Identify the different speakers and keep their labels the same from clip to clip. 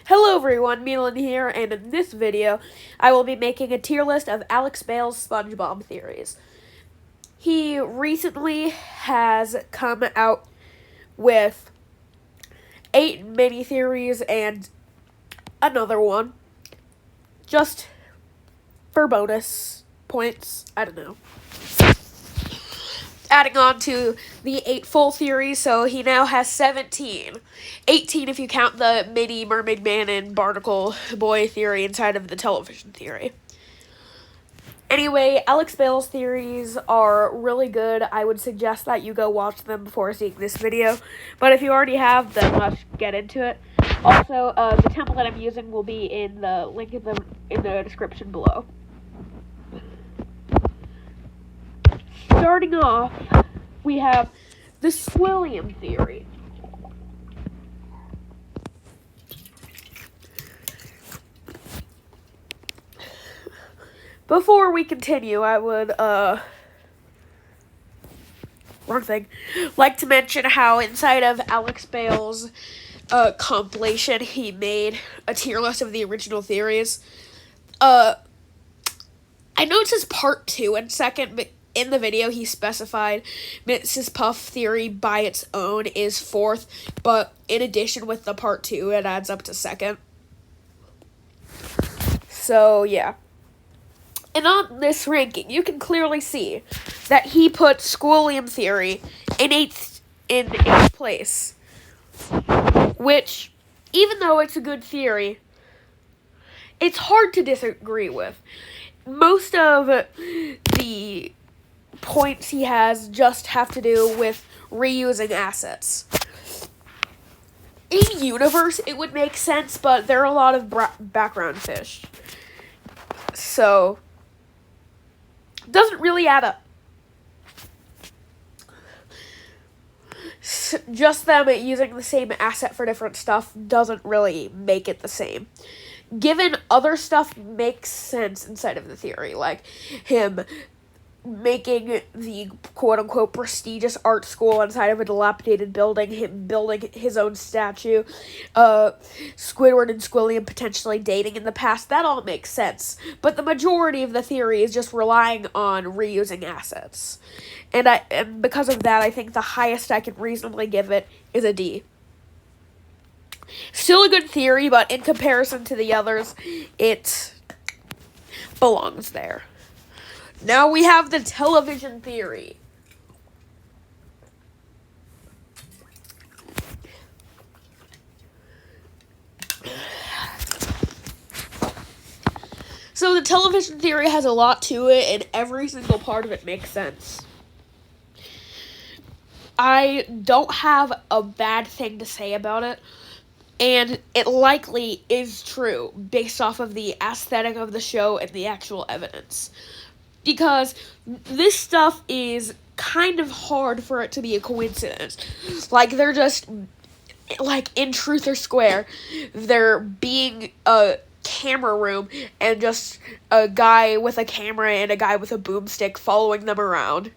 Speaker 1: Hello everyone, Milan here, and in this video, I will be making a tier list of Bale's SpongeBob theories. He recently has come out with 8 mini theories and another one, just for bonus points, I don't know. Adding on to the 8 full theories, so he now has 17. 18 if you count the mini Mermaid Man and Barnacle Boy theory inside of the television theory. Anyway, Bale's theories are really good. I would suggest that you go watch them before seeing this video. But if you already have, then let's get into it. Also, the template I'm using will be in the link in the description below. Starting off, we have the Squilliam theory. Before we continue, I would, like to mention how inside of Bale's compilation, he made a tier list of the original theories. I know it says part 2 and second, but in the video, he specified Mrs. Puff theory by its own is 4th, but in addition with the part 2, it adds up to 2nd. So, yeah. And on this ranking, you can clearly see that he put Squilliam theory in 8th place, which, even though it's a good theory, it's hard to disagree with. Most of the points he has just have to do with reusing assets. In universe, it would make sense, but there are a lot of background fish. So, doesn't really add up. Just them using the same asset for different stuff doesn't really make it the same. Given other stuff makes sense inside of the theory, like him making the quote-unquote prestigious art school inside of a dilapidated building, him building his own statue, Squidward and Squilliam potentially dating in the past, that all makes sense. But the majority of the theory is just relying on reusing assets. And because of that, I think the highest I can reasonably give it is a D. Still a good theory, but in comparison to the others, it belongs there. Now we have the television theory. So the television theory has a lot to it, and every single part of it makes sense. I don't have a bad thing to say about it, and it likely is true based off of the aesthetic of the show and the actual evidence. Because this stuff is kind of hard for it to be a coincidence. Like, they're just, like, in Truth or Square, there being a camera room and just a guy with a camera and a guy with a boomstick following them around.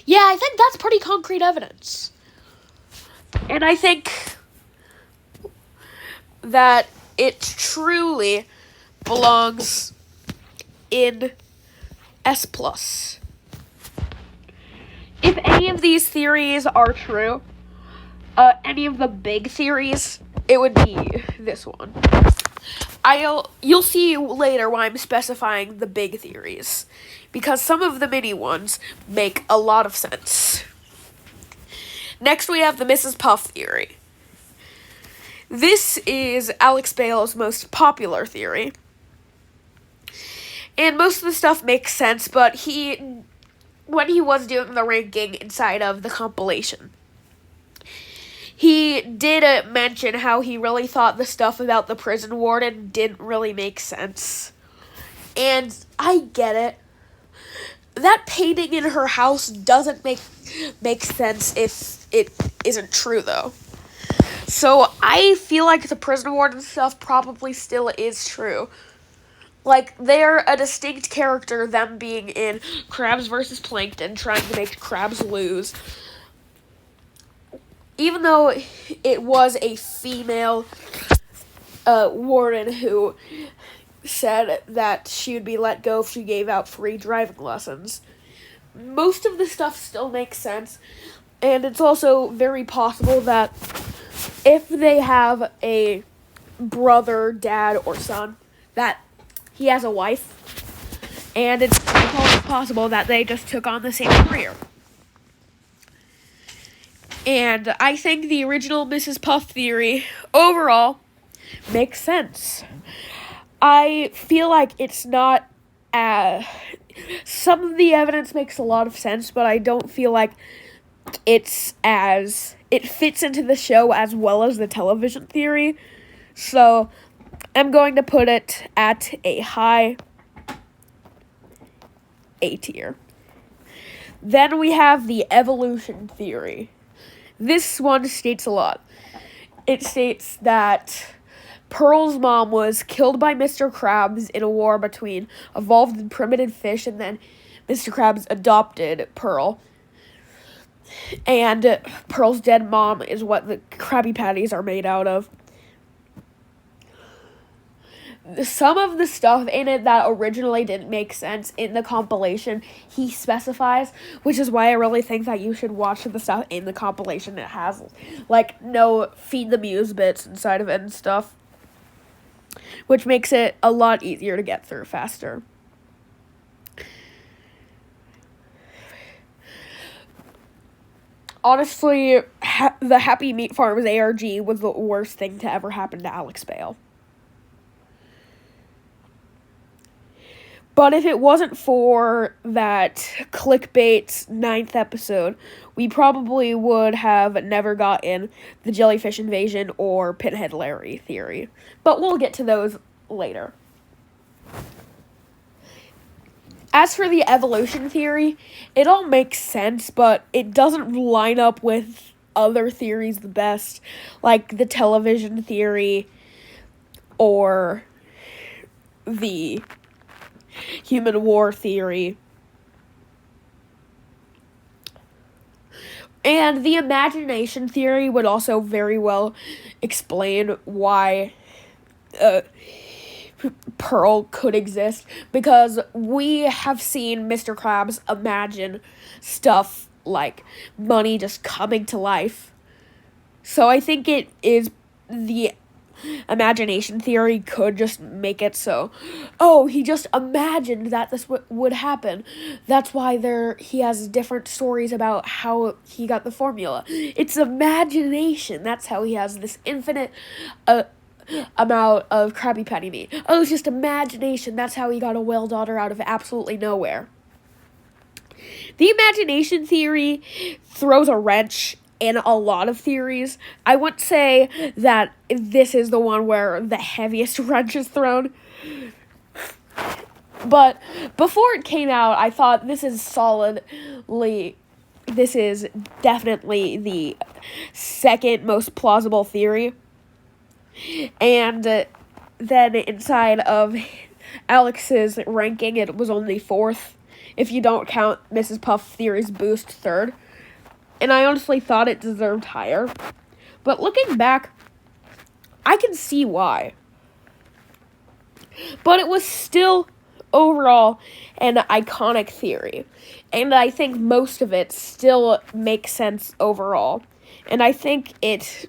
Speaker 1: Yeah, I think that's pretty concrete evidence. And I think that it truly belongs in S+. If any of these theories are true, any of the big theories, it would be this one. You'll see later why I'm specifying the big theories, because some of the mini ones make a lot of sense. Next, we have the Mrs. Puff theory. This is Bale's most popular theory. And most of the stuff makes sense, but when he was doing the ranking inside of the compilation, he did mention how he really thought the stuff about the prison warden didn't really make sense. And I get it. That painting in her house doesn't make sense if it isn't true, though. So I feel like the prison warden stuff probably still is true. Like, they're a distinct character, them being in Crabs vs. Plankton, trying to make crabs lose. Even though it was a female warden who said that she would be let go if she gave out free driving lessons. Most of the stuff still makes sense, and it's also very possible that if they have a brother, dad, or son, that he has a wife, and it's possible that they just took on the same career. And I think the original Mrs. Puff theory, overall, makes sense. I feel like it's not some of the evidence makes a lot of sense, but I don't feel like it fits into the show as well as the television theory. So I'm going to put it at a high A tier. Then we have the evolution theory. This one states a lot. It states that Pearl's mom was killed by Mr. Krabs in a war between evolved and primitive fish, and then Mr. Krabs adopted Pearl. And Pearl's dead mom is what the Krabby Patties are made out of. Some of the stuff in it that originally didn't make sense in the compilation, he specifies, which is why I really think that you should watch the stuff in the compilation. It has, like, no Feed the Muse bits inside of it and stuff, which makes it a lot easier to get through faster. Honestly, the Happy Meat Farms ARG was the worst thing to ever happen to Alex Bale. But if it wasn't for that clickbait 9th episode, we probably would have never gotten the jellyfish invasion or Pinhead Larry theory. But we'll get to those later. As for the evolution theory, it all makes sense, but it doesn't line up with other theories the best, like the television theory or the human war theory. And the imagination theory would also very well explain why Pearl could exist, because we have seen Mr. Krabs imagine stuff like money just coming to life. So I think it is the imagination theory could just make it so, oh, he just imagined that this would happen. That's why he has different stories about how he got the formula. It's imagination. That's how he has this infinite amount of Krabby Patty meat. Oh, it's just imagination. That's how he got a whale daughter out of absolutely nowhere. The imagination theory throws a wrench in a lot of theories. I would say that this is the one where the heaviest wrench is thrown. But before it came out, I thought this is definitely the second most plausible theory. And then inside of Alex's ranking, it was only fourth, if you don't count Mrs. Puff theory's boost third. And I honestly thought it deserved higher. But looking back, I can see why. But it was still, overall, an iconic theory. And I think most of it still makes sense overall. And I think it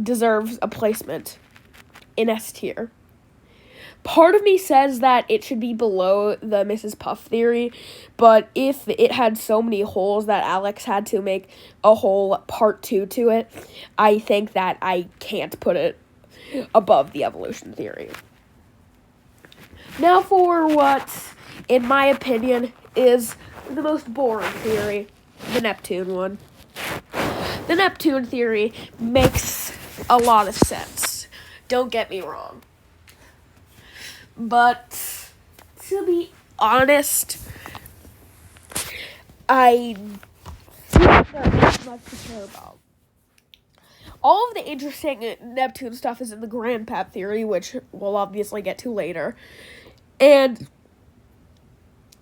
Speaker 1: deserves a placement in S tier. Part of me says that it should be below the Mrs. Puff theory, but if it had so many holes that Alex had to make a whole part 2 to it, I think that I can't put it above the evolution theory. Now for what, in my opinion, is the most boring theory, the Neptune one. The Neptune theory makes a lot of sense. Don't get me wrong. But to be honest, I don't have much to care about. All of the interesting Neptune stuff is in the Grandpap theory, which we'll obviously get to later. And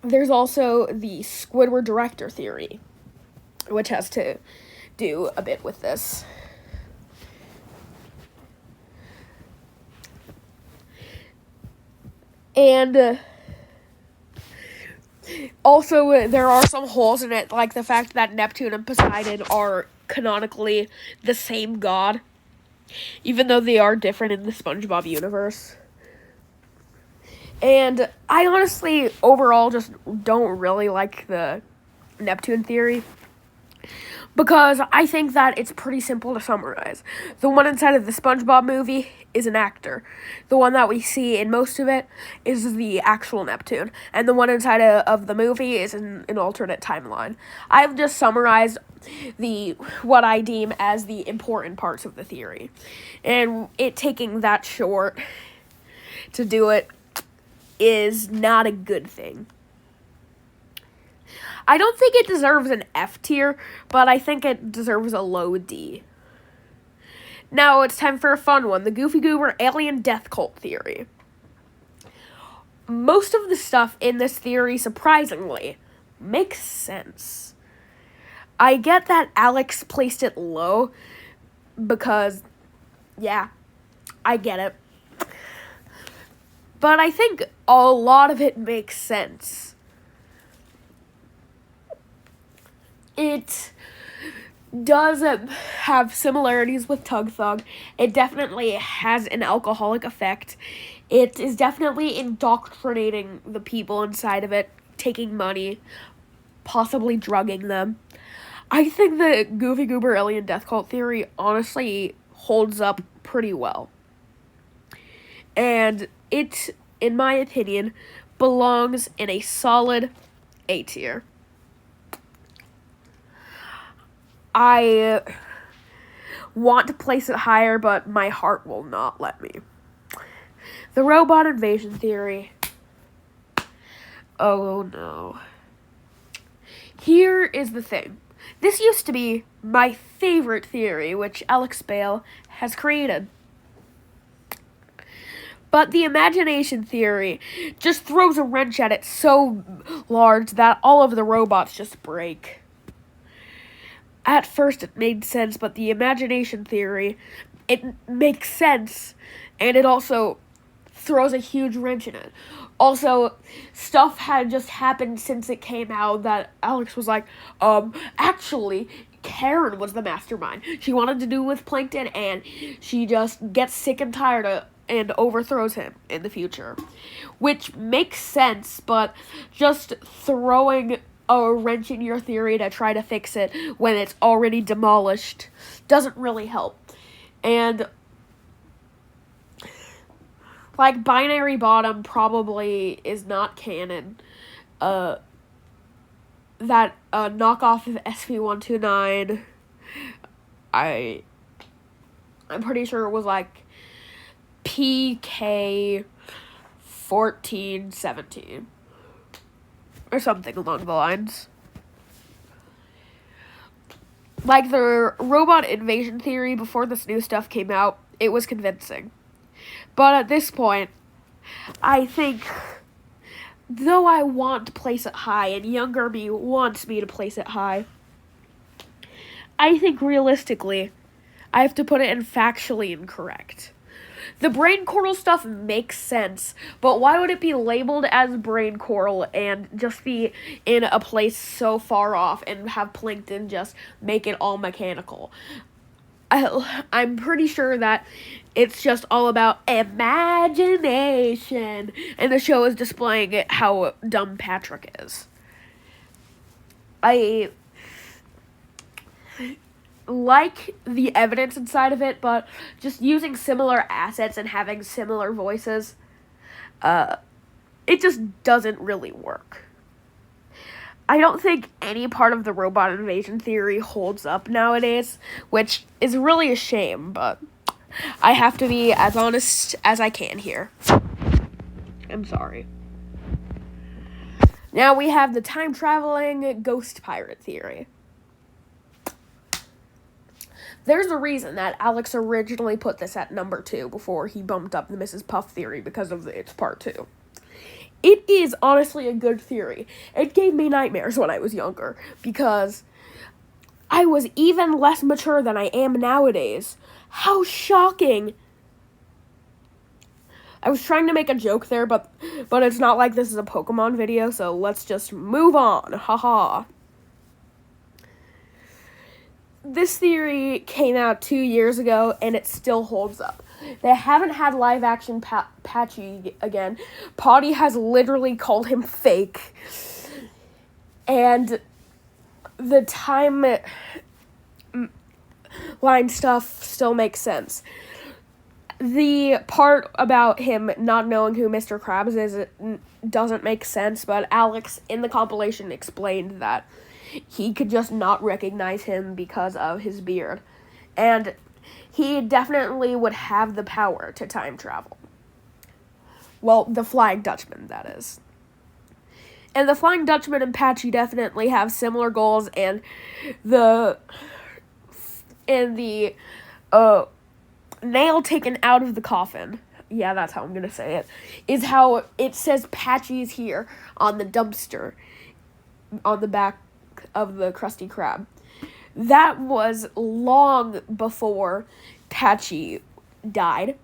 Speaker 1: there's also the Squidward director theory, which has to do a bit with this. And also, there are some holes in it, like the fact that Neptune and Poseidon are canonically the same god, even though they are different in the SpongeBob universe. And I honestly, overall, just don't really like the Neptune theory, because I think that it's pretty simple to summarize. The one inside of the SpongeBob movie is an actor. The one that we see in most of it is the actual Neptune. And the one inside of the movie is an alternate timeline. I've just summarized what I deem as the important parts of the theory. And it taking that short to do it is not a good thing. I don't think it deserves an F tier, but I think it deserves a low D. Now it's time for a fun one, the Goofy Goober alien death cult theory. Most of the stuff in this theory, surprisingly, makes sense. I get that Alex placed it low because, yeah, I get it. But I think a lot of it makes sense. It does have similarities with Tug Thug. It definitely has an alcoholic effect. It is definitely indoctrinating the people inside of it, taking money, possibly drugging them. I think the Goofy Goober alien death cult theory honestly holds up pretty well. And it, in my opinion, belongs in a solid A tier. I want to place it higher, but my heart will not let me. The robot invasion theory. Oh no. Here is the thing. This used to be my favorite theory, which Alex Bale has created. But the imagination theory just throws a wrench at it so large that all of the robots just break. At first it made sense, but the imagination theory, it makes sense, and it also throws a huge wrench in it. Also, stuff had just happened since it came out that Alex was like, actually, Karen was the mastermind. She wanted to do with Plankton, and she just gets sick and tired and overthrows him in the future. Which makes sense, but just throwing a wrench in your theory to try to fix it when it's already demolished doesn't really help. And like Binary Bottom probably is not canon. That knockoff of SV129, I'm pretty sure it was like PK 1417 or something along the lines. Like the robot invasion theory before this new stuff came out, it was convincing. But at this point, I think, though I want to place it high, and younger me wants me to place it high, I think realistically, I have to put it in factually incorrect. The brain coral stuff makes sense, but why would it be labeled as brain coral and just be in a place so far off and have Plankton just make it all mechanical? I'm pretty sure that it's just all about imagination, and the show is displaying how dumb Patrick is. I like the evidence inside of it, but just using similar assets and having similar voices, it just doesn't really work. I don't think any part of the robot invasion theory holds up nowadays, which is really a shame, but I have to be as honest as I can here. I'm sorry. Now we have the time-traveling ghost pirate theory. There's a reason that Alex originally put this at number 2 before he bumped up the Mrs. Puff theory because of its part 2. It is honestly a good theory. It gave me nightmares when I was younger because I was even less mature than I am nowadays. How shocking. I was trying to make a joke there, but it's not like this is a Pokemon video, so let's just move on. Haha. This theory came out 2 years ago, and it still holds up. They haven't had live-action Patchy again. Potty has literally called him fake. And the timeline stuff still makes sense. The part about him not knowing who Mr. Krabs is doesn't make sense, but Alex in the compilation explained that he could just not recognize him because of his beard. And he definitely would have the power to time travel. Well, the Flying Dutchman, that is. And the Flying Dutchman and Patchy definitely have similar goals, and the nail taken out of the coffin, yeah, that's how I'm going to say it, is how it says Patchy's here on the dumpster on the back of the Krusty Krab. That was long before Patchy died.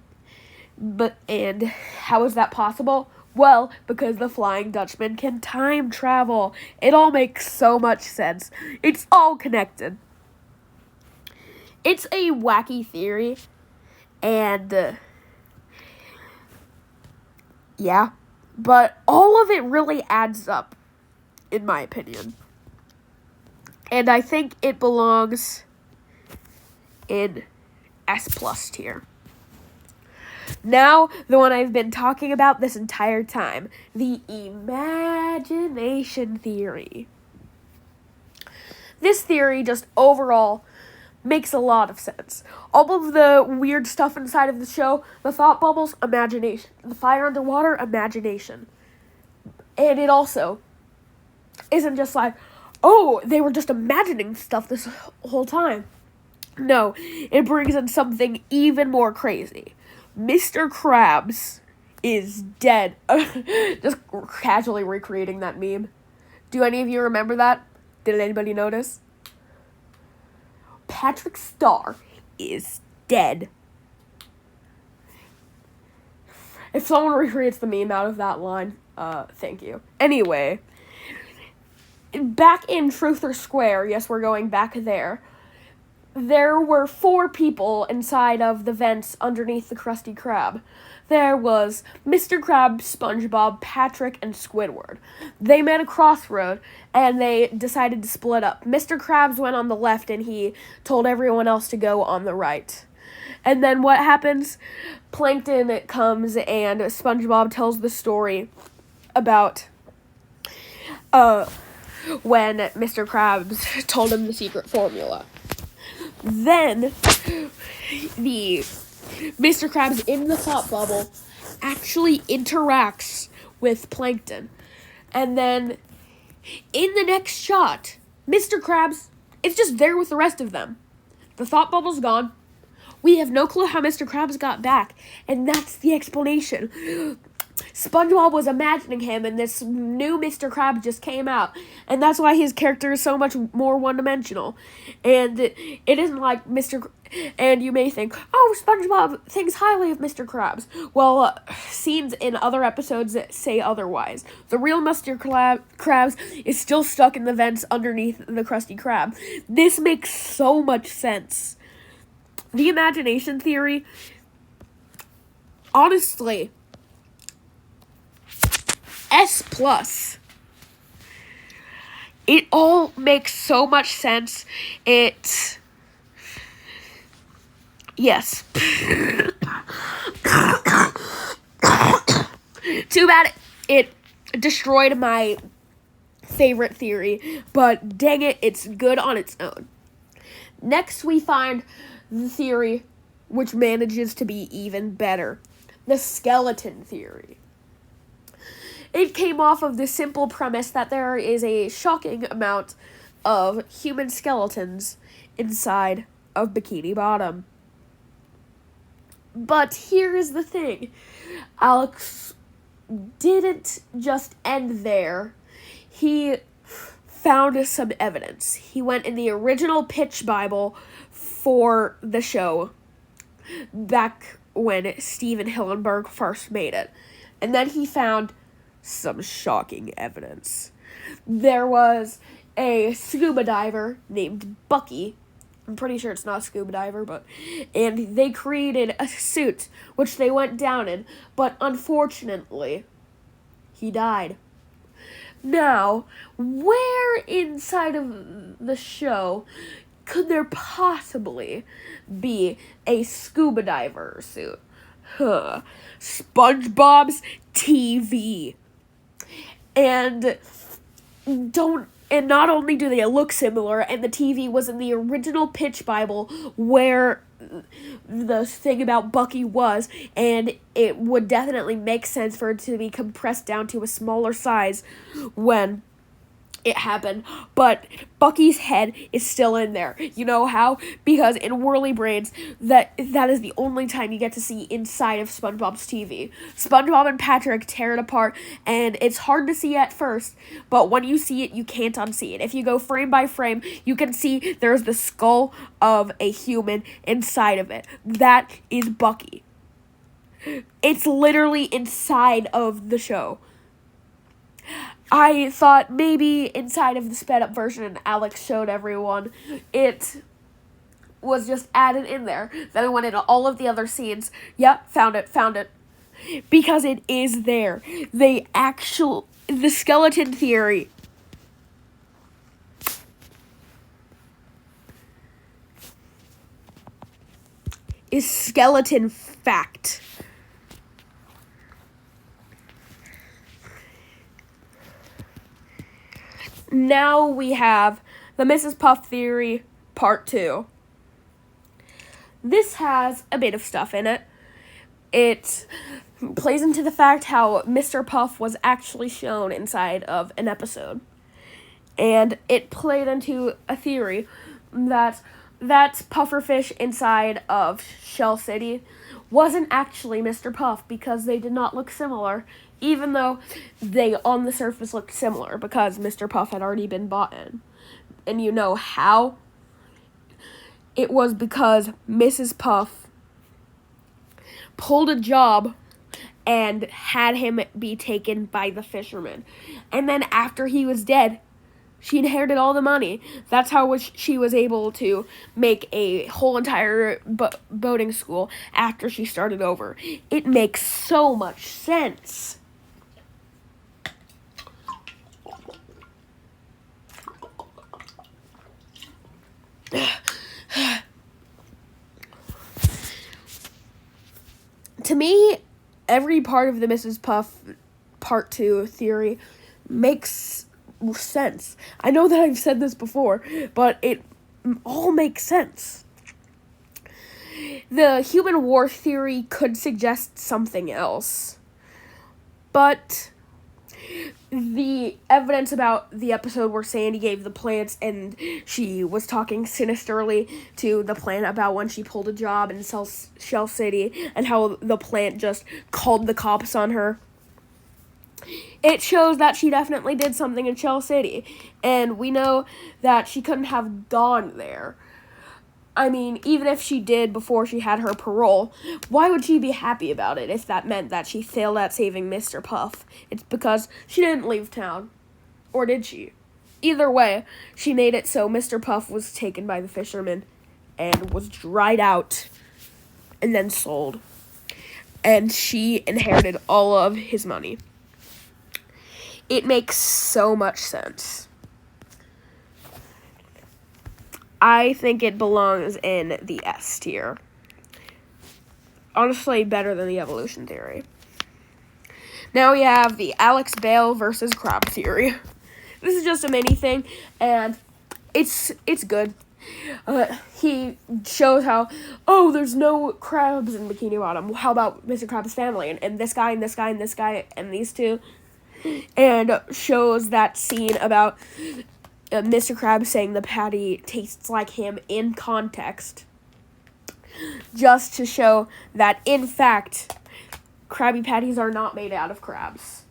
Speaker 1: And how is that possible? Well, because the Flying Dutchman can time travel. It all makes so much sense. It's all connected. It's a wacky theory, and yeah, but all of it really adds up, in my opinion. And I think it belongs in S+ tier. Now, the one I've been talking about this entire time, the imagination theory. This theory just overall makes a lot of sense. All of the weird stuff inside of the show, the thought bubbles, imagination. The fire underwater, imagination. And it also isn't just like, oh, they were just imagining stuff this whole time. No, it brings in something even more crazy. Mr. Krabs is dead. Just casually recreating that meme. Do any of you remember that? Did anybody notice? Patrick Star is dead. If someone recreates the meme out of that line, thank you. Anyway, back in Truth or Square, yes, we're going back there. There were 4 people inside of the vents underneath the Krusty Krab. There was Mr. Krabs, SpongeBob, Patrick, and Squidward. They met a crossroad, and they decided to split up. Mr. Krabs went on the left, and he told everyone else to go on the right. And then what happens? Plankton comes, and SpongeBob tells the story about when Mr. Krabs told him the secret formula. Then, the Mr. Krabs in the thought bubble actually interacts with Plankton. And then, in the next shot, Mr. Krabs is just there with the rest of them. The thought bubble's gone. We have no clue how Mr. Krabs got back. And that's the explanation. SpongeBob was imagining him, and this new Mr. Krabs just came out. And that's why his character is so much more one-dimensional. And it isn't like and you may think, oh, SpongeBob thinks highly of Mr. Krabs. Well, scenes in other episodes say otherwise. The real Mr. Krabs is still stuck in the vents underneath the Krusty Krab. This makes so much sense. The imagination theory, honestly, S+. It all makes so much sense. Yes. Too bad it destroyed my favorite theory, but dang it, it's good on its own. Next, we find the theory which manages to be even better. The skeleton theory. It came off of the simple premise that there is a shocking amount of human skeletons inside of Bikini Bottom. But here is the thing. Alex didn't just end there. He found some evidence. He went in the original pitch Bible for the show back when Steven Hillenburg first made it. And then he found some shocking evidence. There was a scuba diver named Bucky. I'm pretty sure it's not a scuba diver, and they created a suit which they went down in, but unfortunately, he died. Now, where inside of the show could there possibly be a scuba diver suit? SpongeBob's TV. And not only do they look similar, and the TV was in the original Pitch Bible where the thing about Bucky was, and it would definitely make sense for it to be compressed down to a smaller size when it happened, but Bucky's head is still in there. You know how? Because in Whirly Brains, that is the only time you get to see inside of SpongeBob's TV. SpongeBob and Patrick tear it apart, and it's hard to see at first, but when you see it, you can't unsee it. If you go frame by frame, you can see there's the skull of a human inside of it. That is Bucky. It's literally inside of the show. I thought maybe inside of the sped up version Alex showed everyone, it was just added in there. Then I went into all of the other scenes. Yep, found it. Because it is there. The skeleton theory is skeleton fact. Now we have the Mrs. Puff theory, part 2. This has a bit of stuff in it. It plays into the fact how Mr. Puff was actually shown inside of an episode. And it played into a theory that pufferfish inside of Shell City wasn't actually Mr. Puff because they did not look similar, even though they on the surface looked similar because Mr. Puff had already been bought in. And you know how? It was because Mrs. Puff pulled a job and had him be taken by the fisherman. And then after he was dead, she inherited all the money. That's how she was able to make a whole entire boating school after she started over. It makes so much sense. To me, every part of the Mrs. Puff Part 2 theory makes sense. I know that I've said this before, but it all makes sense. The human war theory could suggest something else, but the evidence about the episode where Sandy gave the plants and she was talking sinisterly to the plant about when she pulled a job in Shell City and how the plant just called the cops on her, it shows that she definitely did something in Shell City, and we know that she couldn't have gone there. I mean, even if she did before she had her parole, why would she be happy about it if that meant that she failed at saving Mr. Puff? It's because she didn't leave town. Or did she? Either way, she made it so Mr. Puff was taken by the fisherman and was dried out and then sold. And she inherited all of his money. It makes so much sense. I think it belongs in the S tier. Honestly, better than the evolution theory. Now we have the Alex Bale versus crab theory. This is just a mini thing, and it's good. He shows how, there's no crabs in Bikini Bottom. How about Mr. Krabs' family, and this guy, and this guy, and this guy, and these two? And shows that scene about Mr. Krabs saying the patty tastes like him in context, just to show that, in fact, Krabby Patties are not made out of crabs.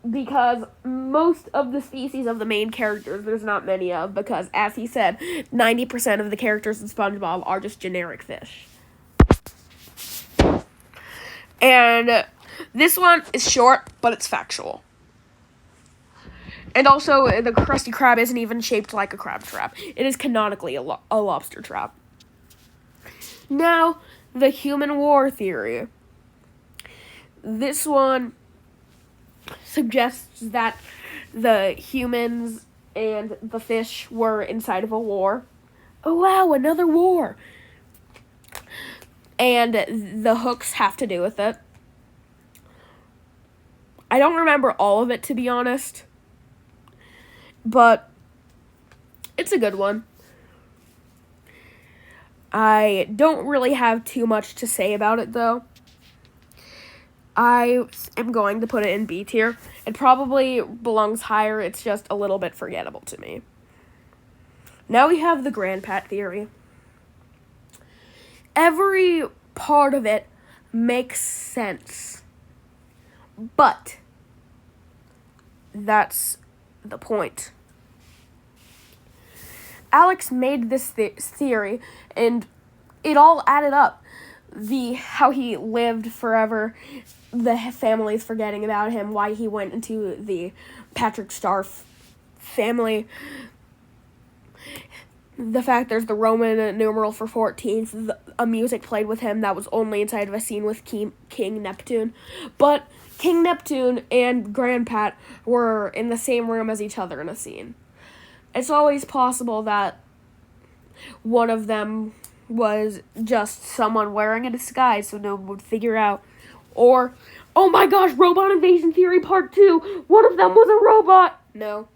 Speaker 1: Because most of the species of the main characters, there's not many of, because, as he said, 90% of the characters in SpongeBob are just generic fish. And this one is short, but it's factual. And also, the Krusty Krab isn't even shaped like a crab trap. It is canonically a lobster trap. Now, the human war theory. This one suggests that the humans and the fish were inside of a war. Oh, wow, another war. And the hooks have to do with it. I don't remember all of it, to be honest. But it's a good one. I don't really have too much to say about it, though. I am going to put it in B tier. It probably belongs higher. It's just a little bit forgettable to me. Now we have the Grandpat theory. Every part of it makes sense. But that's the point. Alex made this theory, and it all added up. How he lived forever, the family's forgetting about him, why he went into the Patrick Star family, the fact there's the Roman numeral for 14th, a music played with him that was only inside of a scene with King Neptune. But King Neptune and Grandpat were in the same room as each other in a scene. It's always possible that one of them was just someone wearing a disguise so no one would figure out. Or, oh my gosh, Robot Invasion Theory Part 2, one of them was a robot! No.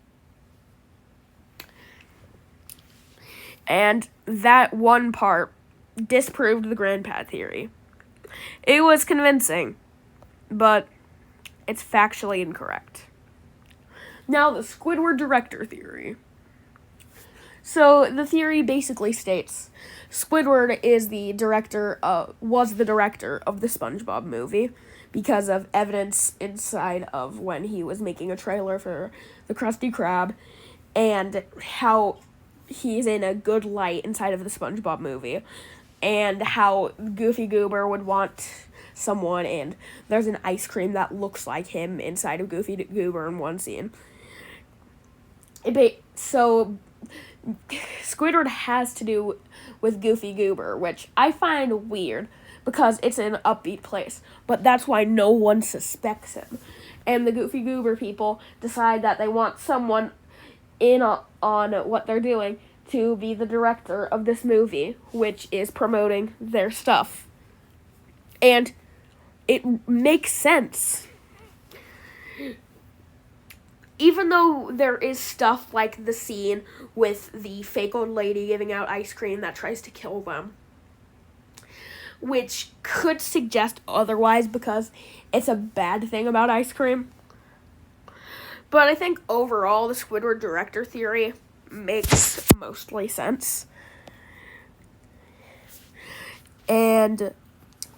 Speaker 1: And that one part disproved the Grandpat theory. It was convincing, but it's factually incorrect. Now, the Squidward director theory. So, the theory basically states Squidward was the director of the SpongeBob movie because of evidence inside of when he was making a trailer for the Krusty Krab and how he's in a good light inside of the SpongeBob movie and how Goofy Goober would want someone, and there's an ice cream that looks like him inside of Goofy Goober in one scene. So Squidward has to do with Goofy Goober, which I find weird because it's an upbeat place, but that's why no one suspects him. And the Goofy Goober people decide that they want someone in on what they're doing to be the director of this movie, which is promoting their stuff. And it makes sense. Even though there is stuff like the scene with the fake old lady giving out ice cream that tries to kill them, which could suggest otherwise because it's a bad thing about ice cream. But I think overall the Squidward director theory makes mostly sense. And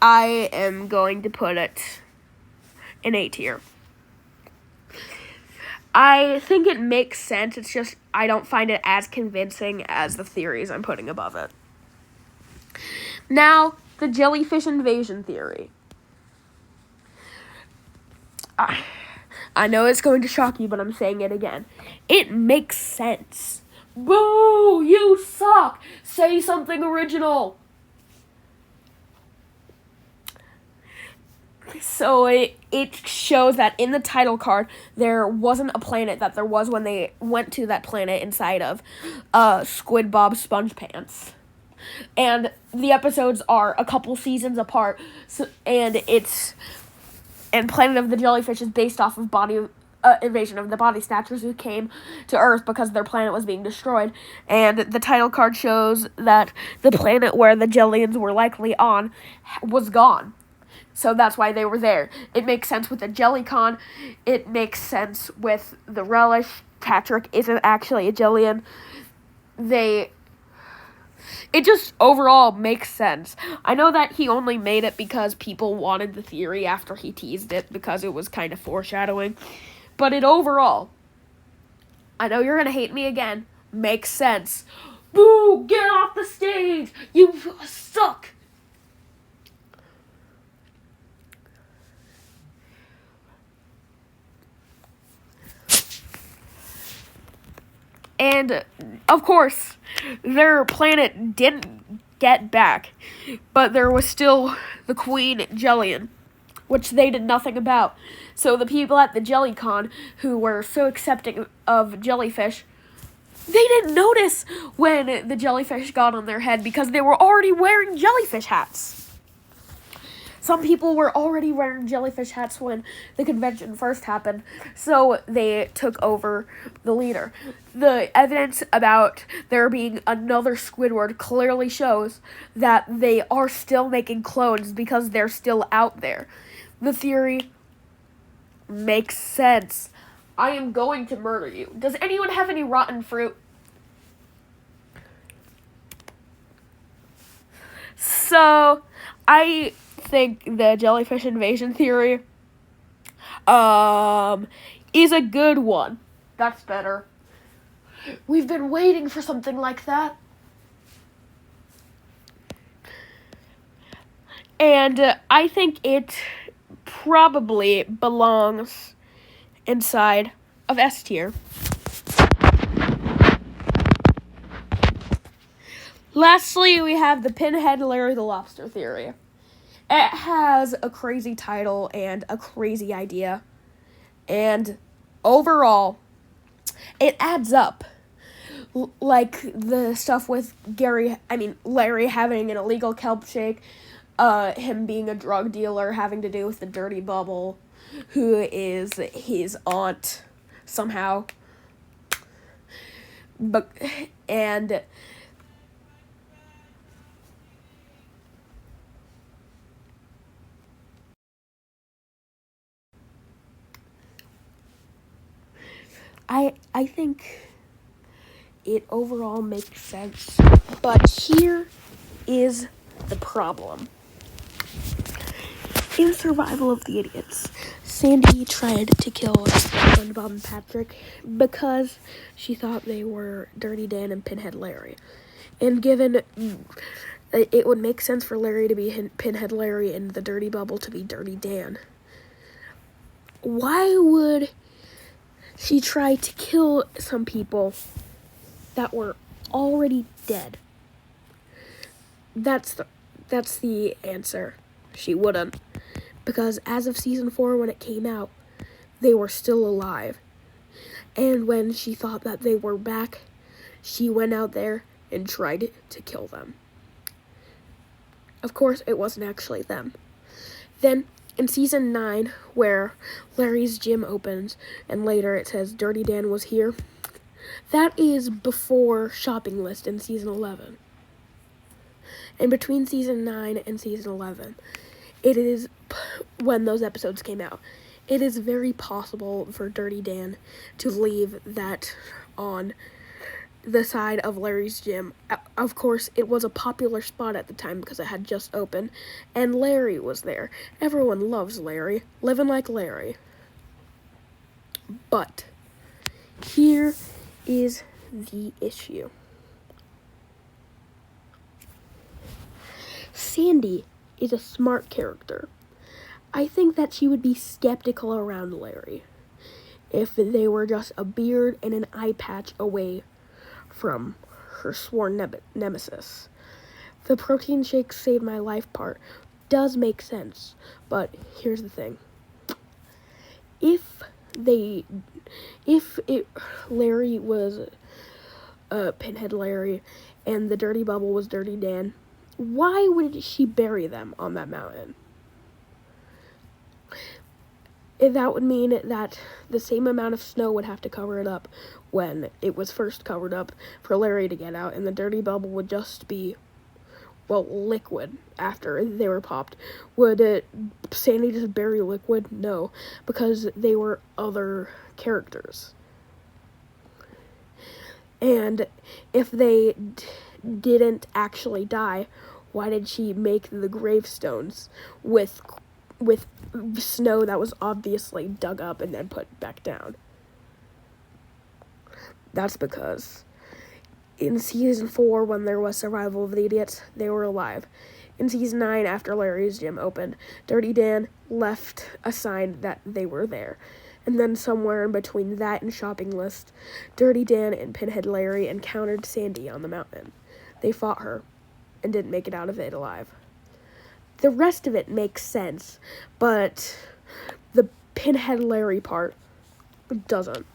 Speaker 1: I am going to put it in A tier. I think it makes sense, it's just I don't find it as convincing as the theories I'm putting above it. Now, the jellyfish invasion theory. I know it's going to shock you, but I'm saying it again. It makes sense. Boo! You suck! Say something original! So it shows that in the title card, there wasn't a planet that there was when they went to that planet inside of Squid Bob Sponge-Pants. And the episodes are a couple seasons apart, and Planet of the Jellyfish is based off of invasion of the Body Snatchers who came to Earth because their planet was being destroyed. And the title card shows that the planet where the Jellians were likely on was gone. So that's why they were there. It makes sense with the Jellycon. It makes sense with the Relish. Patrick isn't actually a Jellian. It just overall makes sense. I know that he only made it because people wanted the theory after he teased it because it was kind of foreshadowing. But it overall, I know you're going to hate me again, makes sense. Boo! Get off the stage! You suck! And, of course, their planet didn't get back. But there was still the Queen Jellian, which they did nothing about. So the people at the JellyCon, who were so accepting of jellyfish, they didn't notice when the jellyfish got on their head because they were already wearing jellyfish hats. Some people were already wearing jellyfish hats when the convention first happened, so they took over the leader. The evidence about there being another Squidward clearly shows that they are still making clones because they're still out there. The theory makes sense. I am going to murder you. Does anyone have any rotten fruit? So, I think the jellyfish invasion theory is a good one. That's better. We've been waiting for something like that. And I think it probably belongs inside of S tier. Lastly, we have the Pinhead Larry the Lobster theory. It has a crazy title and a crazy idea. And overall, it adds up. Like the stuff with Larry having an illegal kelp shake, him being a drug dealer having to do with the dirty bubble, who is his aunt somehow. And I think it overall makes sense, but here is the problem. In Survival of the Idiots, Sandy tried to kill SpongeBob and Patrick because she thought they were Dirty Dan and Pinhead Larry. And given it would make sense for Larry to be Pinhead Larry and the Dirty Bubble to be Dirty Dan, why would she try to kill some people that were already dead? That's the answer. She wouldn't. Because as of season 4, when it came out, they were still alive. And when she thought that they were back, she went out there and tried to kill them. Of course, it wasn't actually them. Then, in season 9, where Larry's gym opens, and later it says Dirty Dan was here, that is before Shopping List in season 11. And between season 9 and season 11, it is when those episodes came out. It is very possible for Dirty Dan to leave that on the side of Larry's gym. Of course, it was a popular spot at the time because it had just opened, and Larry was there. Everyone loves Larry, living like Larry. But here is the issue. Sandy is a smart character. I think that she would be skeptical around Larry if they were just a beard and an eye patch away from her sworn nemesis. The protein shake saved my life part does make sense, but here's the thing. If Larry was Pinhead Larry and the Dirty Bubble was Dirty Dan, why would she bury them on that mountain? That would mean that the same amount of snow would have to cover it up when it was first covered up for Larry to get out, and the Dirty Bubble would just be, liquid after they were popped. Would Sandy just bury Liquid? No, because they were other characters. And if they didn't actually die, why did she make the gravestones with snow that was obviously dug up and then put back down? That's because in season 4, when there was Survival of the Idiots, they were alive. In season 9, after Larry's gym opened, Dirty Dan left a sign that they were there. And then somewhere in between that and shopping list, Dirty Dan and Pinhead Larry encountered Sandy on the mountain. They fought her and didn't make it out of it alive. The rest of it makes sense, but the Pinhead Larry part doesn't.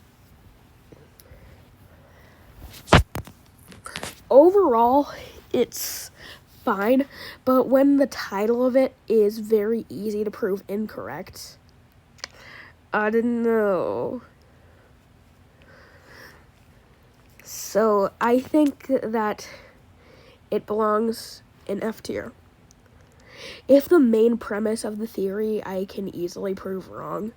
Speaker 1: Overall, it's fine, but when the title of it is very easy to prove incorrect, I don't know. So I think that it belongs in F tier. If the main premise of the theory I can easily prove wrong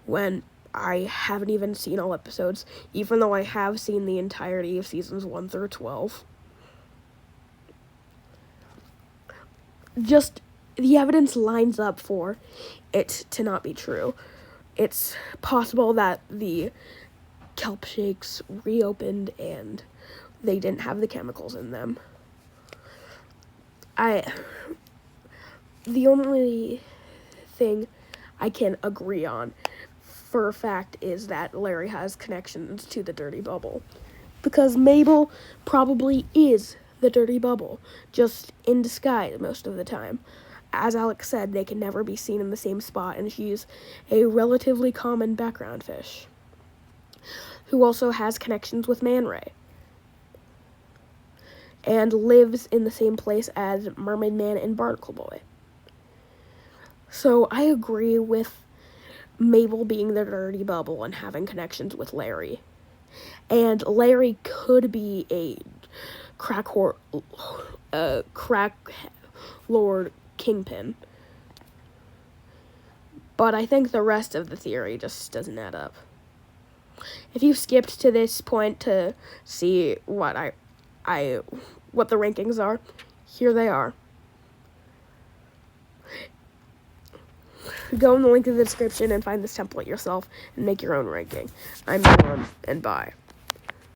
Speaker 1: when I haven't even seen all episodes, even though I have seen the entirety of seasons 1 through 12. Just the evidence lines up for it to not be true. It's possible that the kelp shakes reopened and they didn't have the chemicals in them. The only thing I can agree on for a fact is that Larry has connections to the Dirty Bubble. Because Mabel probably is the Dirty Bubble, just in disguise most of the time. As Alex said, they can never be seen in the same spot, and she's a relatively common background fish, who also has connections with Man Ray, and lives in the same place as Mermaid Man and Barnacle Boy. So I agree with Mabel being the Dirty Bubble and having connections with Larry. And Larry could be a crack lord kingpin. But I think the rest of the theory just doesn't add up. If you skipped to this point to see what what the rankings are, here they are. Go in the link in the description and find this template yourself and make your own ranking. I'm Norm, and bye.